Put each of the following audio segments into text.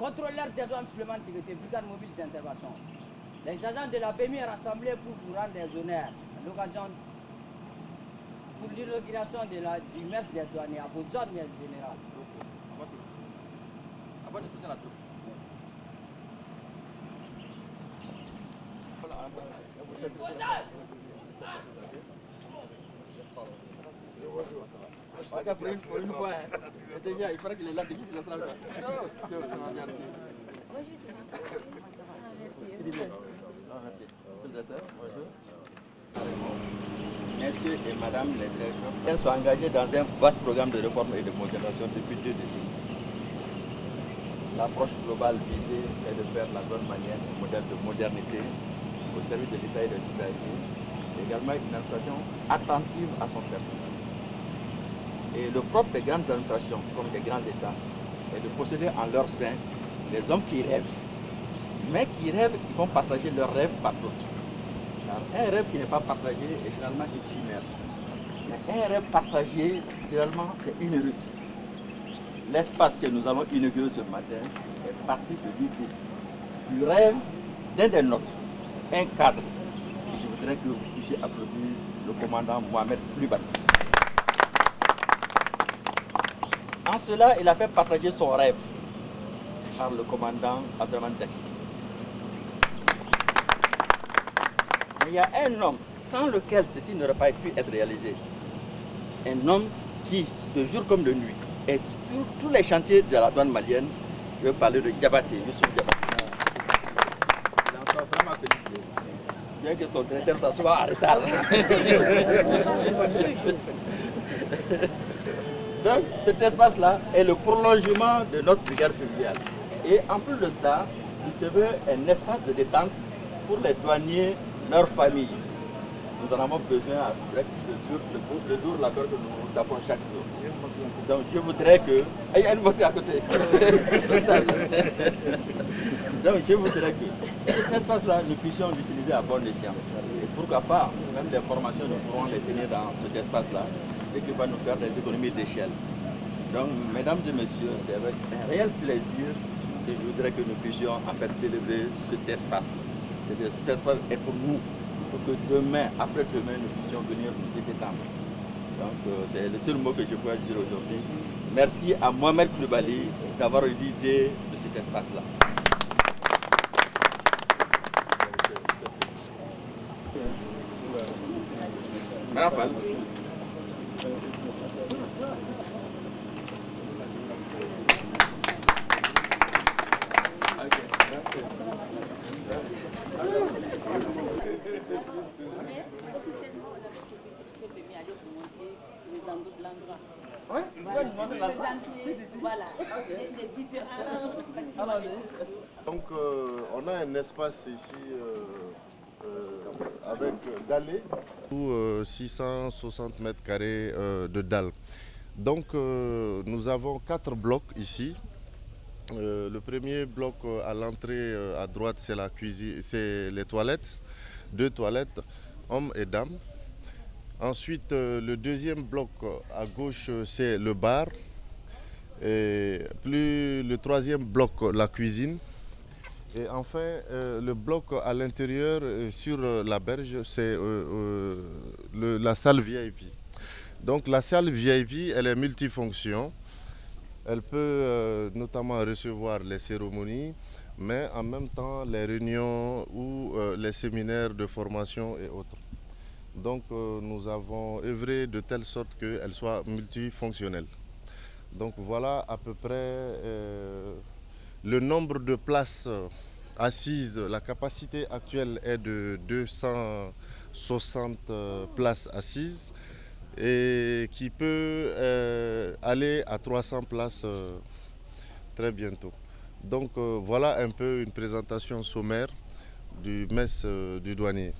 contrôleur des douanes Suleiman Tigete, brigade mobile d'intervention. Les agents de la PMI rassemblés pour vous rendre des honneurs à l'occasion pour l'inauguration du maître des douaniers à vos ordres général. Pour une fois, il paraît qu'il est là depuis la salle. Messieurs et madame les directeurs sont engagés dans un vaste programme de réforme et de modernisation depuis 2 décennies. L'approche globale visée est de faire la bonne manière un modèle de modernité au service de l'État et des usagers, également une administration attentive à son personnel. Et le propre des grandes administrations, comme des grands États, est de posséder en leur sein les hommes qui rêvent, mais qui rêvent, qui vont partager leurs rêves par d'autres. Un rêve qui n'est pas partagé est finalement une chimère. Mais un rêve partagé, finalement, c'est une réussite. L'espace que nous avons inauguré ce matin est parti de l'idée, du rêve d'un des nôtres, un cadre. Et je voudrais que vous puissiez applaudir le commandant Mohamed Coulibaly. En cela, il a fait partager son rêve par le commandant Abdraman Diakité. Mais il y a un homme sans lequel ceci n'aurait pas pu être réalisé. Un homme qui, de jour comme de nuit, est sur tous les chantiers de la douane malienne. Je veux parler de Diabaté, Youssouf Diabaté. Il est encore vraiment félicité. Bien que son directeur soit en retard. Donc cet espace-là est le prolongement de notre brigade fluviale. Et en plus de ça, il se veut un espace de détente pour les douaniers, leurs familles. Nous en avons besoin avec le dur labeur que nous tapons chaque jour. Donc je voudrais que... Il y a une mosquée à côté. Donc je voudrais que cet espace-là, nous puissions l'utiliser à bon escient. Et pourquoi pas, même les formations, nous pourrons les tenir dans cet espace-là, ce qui va nous faire des économies d'échelle. Donc, mesdames et messieurs, c'est avec un réel plaisir que je voudrais que nous puissions en fait célébrer cet espace-là. Cet espace est pour nous, pour que demain, après-demain, nous puissions venir nous y détendre. Donc, c'est le seul mot que je peux dire aujourd'hui. Merci à Mohamed Coulibaly d'avoir eu l'idée de cet espace-là. Madame. Oui, voilà. Donc on a un espace ici avec dallé, 660 mètres carrés de dalles. Donc nous avons 4 blocs ici. Le premier bloc à l'entrée à droite, c'est la cuisine, c'est les toilettes, 2 toilettes, hommes et dames. Ensuite, le deuxième bloc à gauche, c'est le bar. Et plus le troisième bloc, la cuisine. Et enfin, le bloc à l'intérieur, sur la berge, c'est la salle VIP. Donc la salle VIP, elle est multifonction. Elle peut notamment recevoir les cérémonies, mais en même temps les réunions ou les séminaires de formation et autres. Donc nous avons œuvré de telle sorte qu'elle soit multifonctionnelle. Donc voilà à peu près le nombre de places assises. La capacité actuelle est de 260 places assises et qui peut aller à 300 places très bientôt. Donc voilà un peu une présentation sommaire du mess du douanier.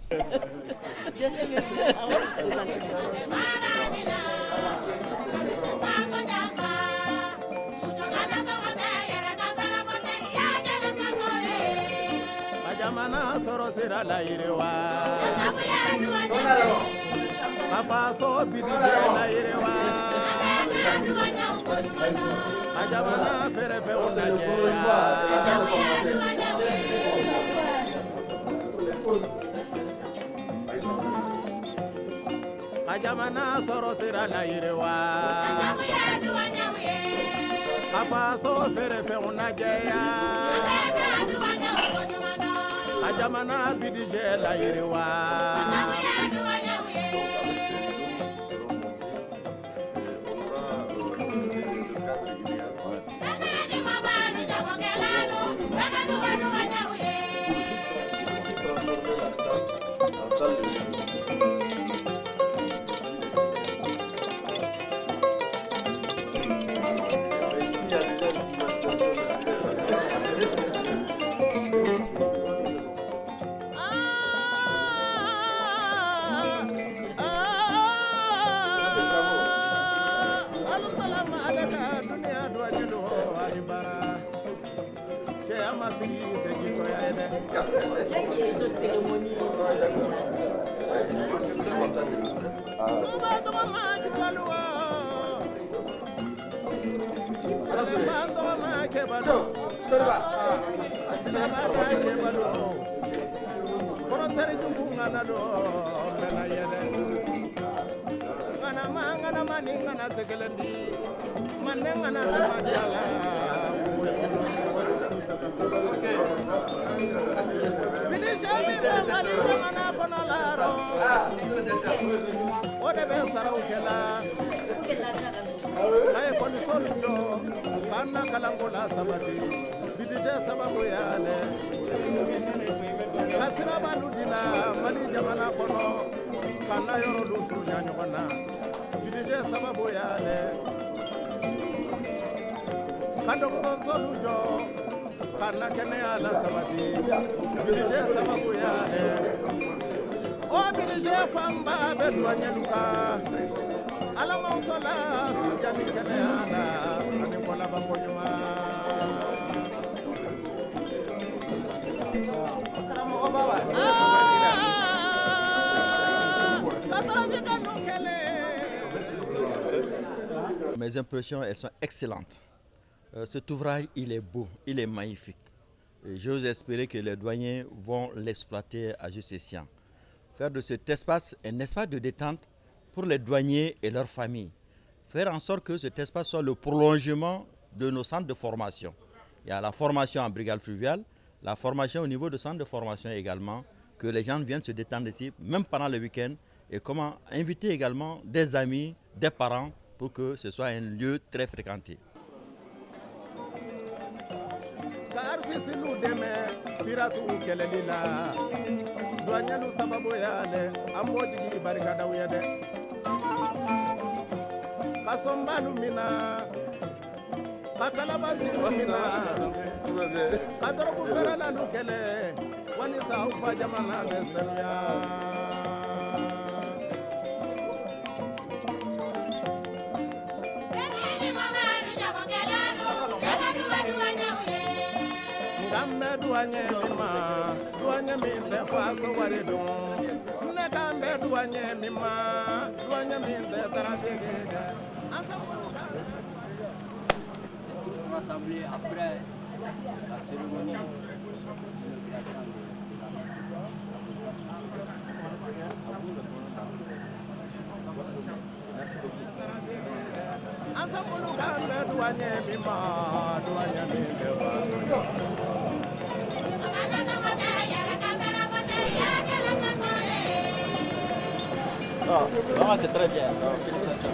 Papa so bidi na yerewa Ajamana ferefe unaje Ajamana soro sira na yirewa Papa so ferefe unaje Ajamana bidije la yirewa Mes impressions, elles sont excellentes. Cet ouvrage, il est beau, il est magnifique. J'ose espérer que les douaniers vont l'exploiter à juste escient. Faire de cet espace un espace de détente pour les douaniers et leurs familles. Faire en sorte que cet espace soit le prolongement de nos centres de formation. Il y a la formation en brigade fluviale, la formation au niveau de centres de formation également, que les gens viennent se détendre ici, même pendant le week-end, et comment inviter également des amis, des parents, pour que ce soit un lieu très fréquenté. Duanye mima, duanye minte faso warido. Ne kambe duanye mima, duanye minte tarabegede. On va s'assembler après la cérémonie de l'inauguration de la messe. Ansambulu kambe duanye mima, duanye minte faso. Vraiment, c'est très bien. Félicitations.